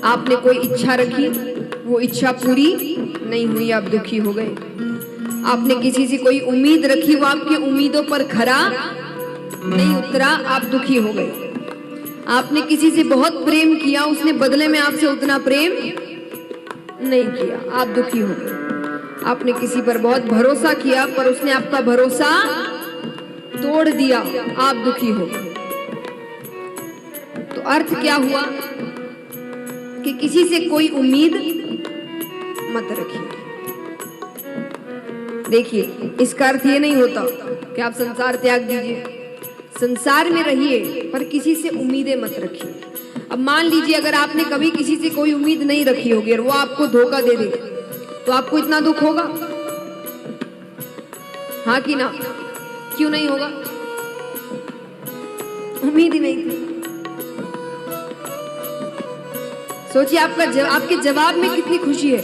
आपने कोई इच्छा रखी, वो इच्छा पूरी नहीं हुई, आप दुखी हो गए। आपने किसी से कोई उम्मीद रखी, वो आपकी उम्मीदों पर खरा नहीं उतरा, आप दुखी हो गए। आपने किसी से बहुत प्रेम किया, उसने बदले में आपसे उतना प्रेम नहीं किया, आप दुखी हो गए। आपने किसी पर बहुत भरोसा किया, पर उसने आपका भरोसा तोड़ दिया, आप दुखी हो गए। तो अर्थ क्या हुआ कि किसी से कोई उम्मीद मत रखिए। देखिए, इसका अर्थ ये नहीं होता कि आप संसार त्याग दीजिए, संसार में रहिए पर किसी से उम्मीदें मत रखिए। अब मान लीजिए अगर आपने कभी किसी से कोई उम्मीद नहीं रखी होगी और वो आपको धोखा दे दे, तो आपको इतना दुख होगा? हाँ कि ना? क्यों नहीं होगा? उम्मीद ही नहीं थी। सोचिए आपके जवाब में कितनी खुशी है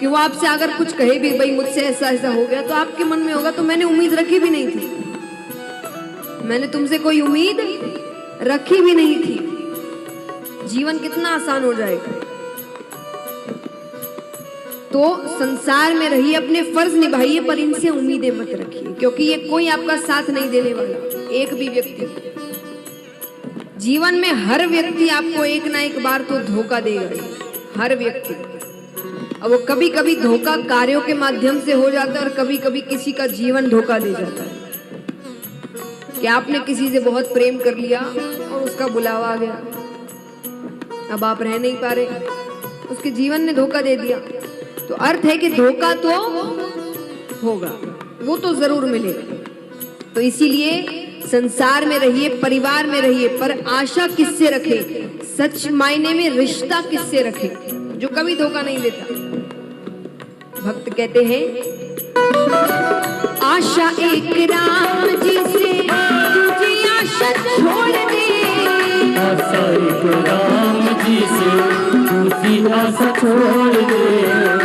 कि वो आपसे अगर कुछ कहे भी, भाई मुझसे ऐसा ऐसा हो गया, तो आपके मन में होगा तो मैंने उम्मीद रखी भी नहीं थी, मैंने तुमसे कोई उम्मीद रखी भी नहीं थी। जीवन कितना आसान हो जाएगा। तो संसार में रहिए, अपने फर्ज निभाइए, पर इनसे उम्मीदें मत रखिए, क्योंकि ये कोई आपका साथ नहीं देने वाला। एक भी व्यक्ति, जीवन में हर व्यक्ति आपको एक ना एक बार तो धोखा देगा, हर व्यक्ति। अब वो कभी कभी धोखा कार्यों के माध्यम से हो जाता है, और कभी कभी किसी का जीवन धोखा दे जाता है कि आपने किसी से बहुत प्रेम कर लिया और उसका बुलावा आ गया, अब आप रह नहीं पा रहे, उसके जीवन ने धोखा दे दिया। तो अर्थ है कि धोखा तो होगा, वो तो जरूर मिलेगा। तो इसीलिए संसार में रहिए, परिवार में रहिए, पर आशा किससे रखे? सच मायने में रिश्ता किससे रखे? जो कभी धोखा नहीं देता। भक्त कहते हैं, आशा एक राम जी से तुझे आशा छोड़ दे, आशा एक राम जी से तुझे आशा छोड़ दे।